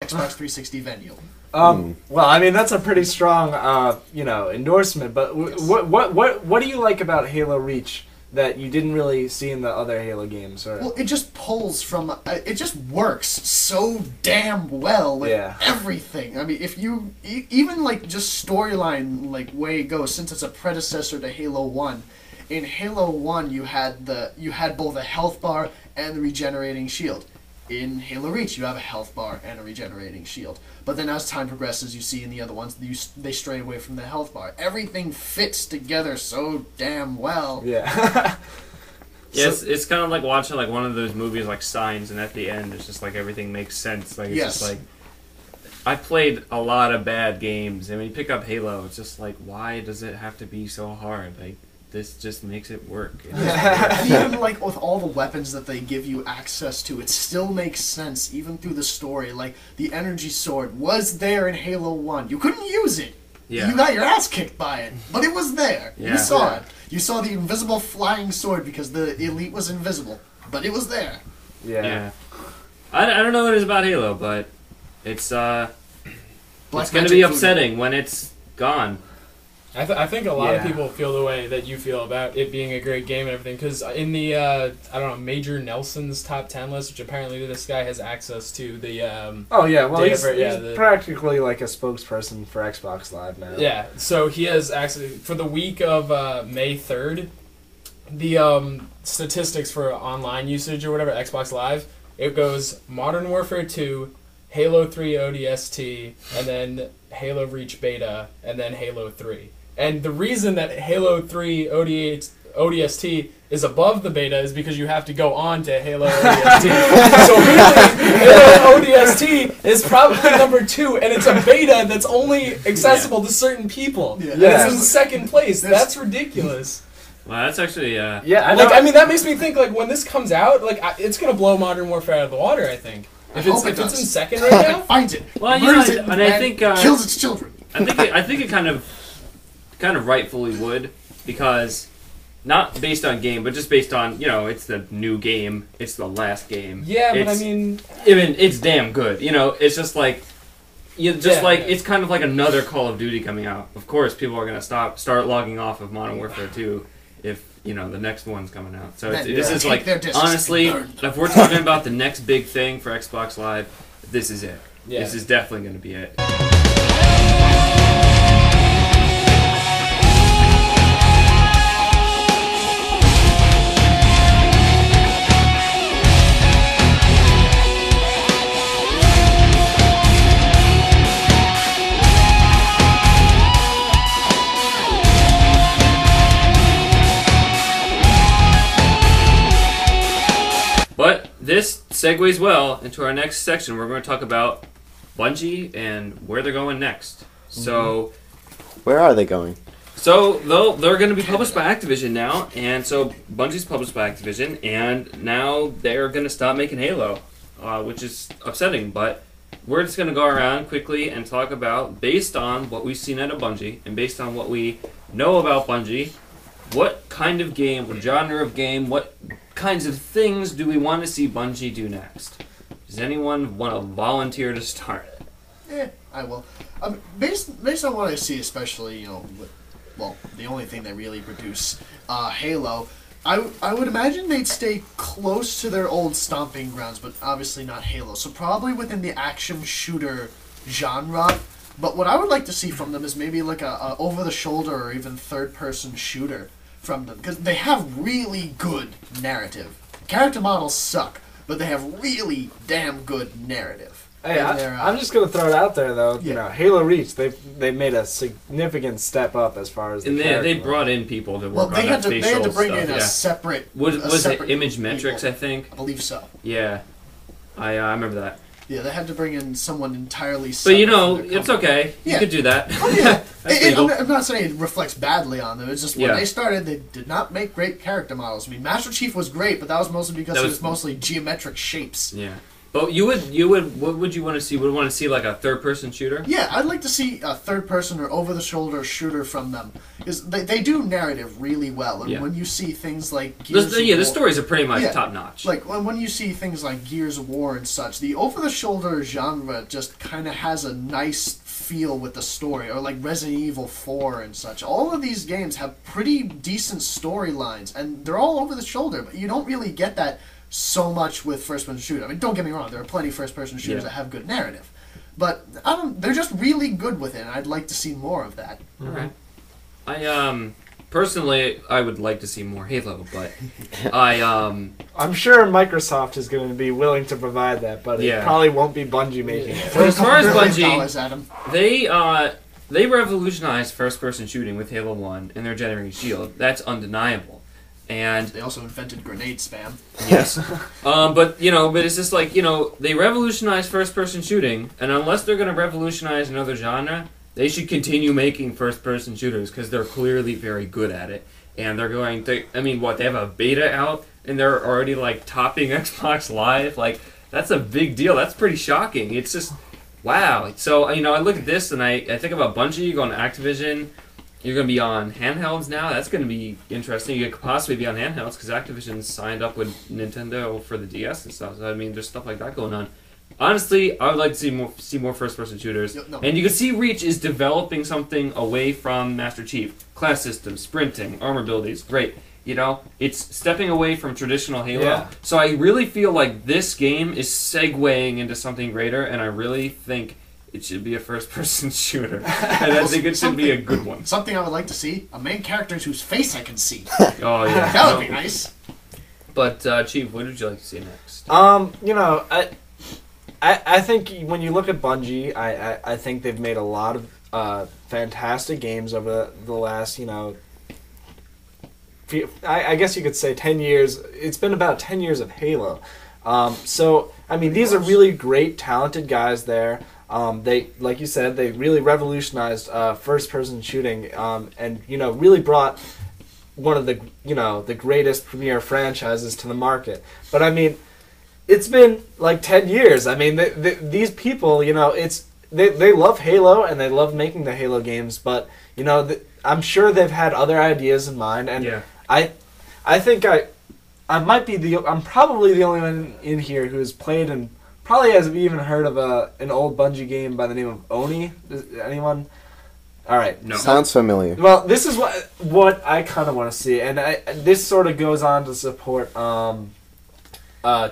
Xbox 360 venue. Well, I mean that's a pretty strong, endorsement. But what do you like about Halo Reach that you didn't really see in the other Halo games? Or? Well, it just pulls from. It just works so damn well with everything. I mean, if you even like just storyline like way it goes, since it's a predecessor to Halo 1. In Halo 1, you had both a health bar and the regenerating shield. In Halo Reach, you have a health bar and a regenerating shield. But then as time progresses, you see in the other ones, they stray away from the health bar. Everything fits together so damn well. Yeah. Yes, it's kind of like watching like one of those movies like Signs, and at the end, it's just like everything makes sense. Like it's just like I played a lot of bad games, and when you pick up Halo, it's just like, why does it have to be so hard? Like this just makes it work. And even like with all the weapons that they give you access to, it still makes sense even through the story. Like the energy sword was there in Halo 1. You couldn't use it. Yeah. You got your ass kicked by it, but it was there. Yeah. You saw it. You saw the invisible flying sword because the elite was invisible, but it was there. Yeah. I don't know what it is about Halo, but it's going to be upsetting when it's gone. I think a lot of people feel the way that you feel about it being a great game and everything, because in the, Major Nelson's top 10 list, which apparently this guy has access to, the... he's practically like a spokesperson for Xbox Live now. Yeah, so he has access... For the week of May 3rd, the statistics for online usage or whatever, Xbox Live, it goes Modern Warfare 2, Halo 3 ODST, and then Halo Reach Beta, and then Halo 3. And the reason that Halo 3 ODST is above the beta is because you have to go on to Halo ODST. So really, Halo ODST is probably number 2, and it's a beta that's only accessible to certain people. Yeah. And it's in second place. That's ridiculous. Well, that's actually... I mean, that makes me think, like, when this comes out, like, it's going to blow Modern Warfare out of the water, I think. If it's in second right now? Finds it. Well, and I think... kills its children. I think it kind of rightfully would, because not based on game, but just based on, it's the new game, it's the last game. Yeah, but I mean, it's damn good. It's just like, it's kind of like another Call of Duty coming out. Of course, people are gonna start logging off of Modern Warfare 2 if the next one's coming out. So this is like, honestly, if we're talking about the next big thing for Xbox Live, this is it. Yeah. This is definitely going to be it. But this segues well into our next section. We're going to talk about Bungie and where they're going next. So, where are they going? So they're going to be published by Activision now, and so Bungie's published by Activision, and now they're going to stop making Halo, which is upsetting. But we're just going to go around quickly and talk about, based on what we've seen out of Bungie and based on what we know about Bungie, what kind of game, what genre of game, what kinds of things do we want to see Bungie do next? Does anyone want to volunteer to start? I will. Based on what I see, especially, the only thing that really produced Halo, I would imagine they'd stay close to their old stomping grounds, but obviously not Halo. So probably within the action shooter genre. But what I would like to see from them is maybe like a over-the-shoulder or even third-person shooter from them, because they have really good narrative. Character models suck, but they have really damn good narrative. Hey, I'm just gonna throw it out there though. Yeah. Halo Reach, they've made a significant step up as far as the they brought in people to work on that facial stuff. They had to bring in a separate. Was it Image Metrics? I think. I believe so. Yeah, I remember that. Yeah, they had to bring in someone entirely separate. But it's okay. You could do that. Oh, yeah. I'm not saying it reflects badly on them. It's just when they started, they did not make great character models. I mean, Master Chief was great, but that was mostly because it was mostly geometric shapes. Yeah. But what would you want to see? Would you want to see like a third-person shooter? Yeah, I'd like to see a third-person or over-the-shoulder shooter from them. Because they do narrative really well. And when you see things like Gears of War, the stories are pretty much top-notch. Like, when you see things like Gears of War and such, the over-the-shoulder genre just kind of has a nice feel with the story. Or like Resident Evil 4 and such. All of these games have pretty decent storylines. And they're all over-the-shoulder, but you don't really get that so much with first-person shooter. I mean, don't get me wrong, there are plenty of first-person shooters that have good narrative. But they're just really good with it, and I'd like to see more of that. Okay. Personally, I would like to see more Halo, but I'm sure Microsoft is going to be willing to provide that, but it probably won't be Bungie making it. As far as Bungie, they revolutionized first-person shooting with Halo 1 and their Generating Shield. That's undeniable. And they also invented grenade spam. Yes. But it's just like, they revolutionized first-person shooting, and unless they're going to revolutionize another genre, they should continue making first-person shooters, because they're clearly very good at it. And they're going to, they have a beta out, and they're already, like, topping Xbox Live? Like, that's a big deal. That's pretty shocking. It's just, wow. So, I look at this, and I think about Bungie going to Activision. You're going to be on handhelds now. That's going to be interesting. You could possibly be on handhelds because Activision signed up with Nintendo for the DS and stuff. So, there's stuff like that going on. Honestly, I would like to see more first-person shooters. No. And you can see Reach is developing something away from Master Chief. Class systems, sprinting, armor abilities, great. It's stepping away from traditional Halo. Yeah. So I really feel like this game is segueing into something greater, and I really think it should be a first-person shooter. And I think it should be a good one. Something I would like to see, a main character whose face I can see. Oh, yeah. That would be nice. But, Chief, what would you like to see next? I think when you look at Bungie, I think they've made a lot of fantastic games over the last, I guess you could say 10 years. It's been about 10 years of Halo. These are really great, talented guys there. They, like you said, they really revolutionized first-person shooting, and really brought one of the greatest premier franchises to the market. But it's been like 10 years. These people, they love Halo and they love making the Halo games. But I'm sure they've had other ideas in mind, and I think I'm probably the only one in here who has played and probably hasn't even heard of an old Bungie game by the name of Oni. Does anyone? All right. No. Sounds familiar. Well, this is what I kind of want to see, and this sort of goes on to support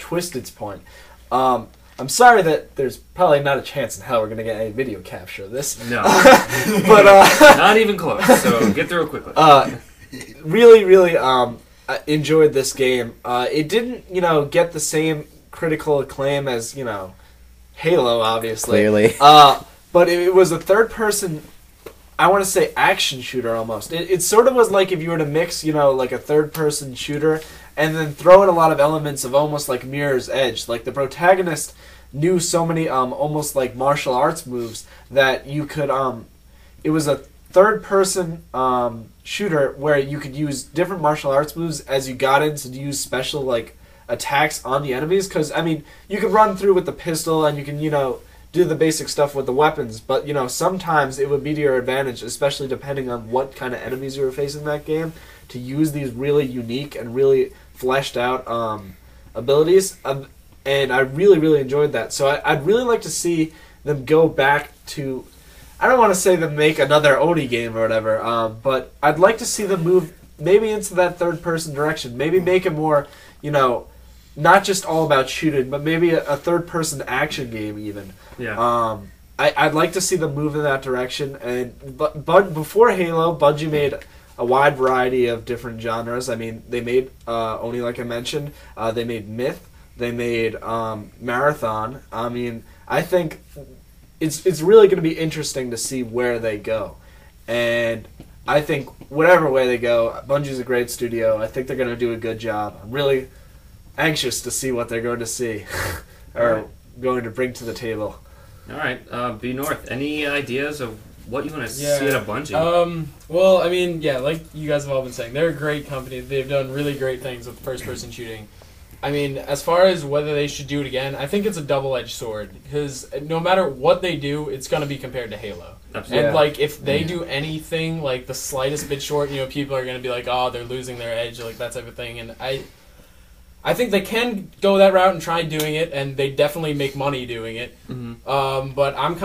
Twisted's point. I'm sorry that there's probably not a chance in hell we're going to get any video capture of this. No. But not even close, so get through it quickly. Really enjoyed this game. It didn't, get the same critical acclaim as, Halo, obviously. Clearly. But it was a third-person, I want to say action shooter almost. It sort of was like if you were to mix, like a third-person shooter and then throw in a lot of elements of almost like Mirror's Edge. Like the protagonist knew so many almost like martial arts moves that you could... it was a third-person shooter where you could use different martial arts moves as you got in to use special like attacks on the enemies. Because, you could run through with the pistol and you can, do the basic stuff with the weapons, but sometimes it would be to your advantage, especially depending on what kind of enemies you were facing in that game, to use these really unique and really fleshed out abilities, and I really enjoyed that. So I'd really like to see them go back to, I don't want to say them make another Oni game or whatever, but I'd like to see them move maybe into that third person direction, maybe make it more, not just all about shooting, but maybe a third-person action game even. Yeah. I'd like to see them move in that direction. But before Halo, Bungie made a wide variety of different genres. They made Oni, like I mentioned. They made Myth. They made Marathon. I think it's really going to be interesting to see where they go. And I think whatever way they go, Bungie's a great studio. I think they're going to do a good job. I'm really anxious to see what they're going to see or going to bring to the table. All right, B North, any ideas of what you want to see at a Bungie? Like you guys have all been saying, they're a great company. They've done really great things with first-person shooting. I mean, as far as whether they should do it again, I think it's a double-edged sword because no matter what they do, it's going to be compared to Halo. Absolutely. And like, if they do anything like the slightest bit short, people are going to be like, "Oh, they're losing their edge," like that type of thing. And I think they can go that route and try doing it, and they definitely make money doing it. Mm-hmm. But I'm kind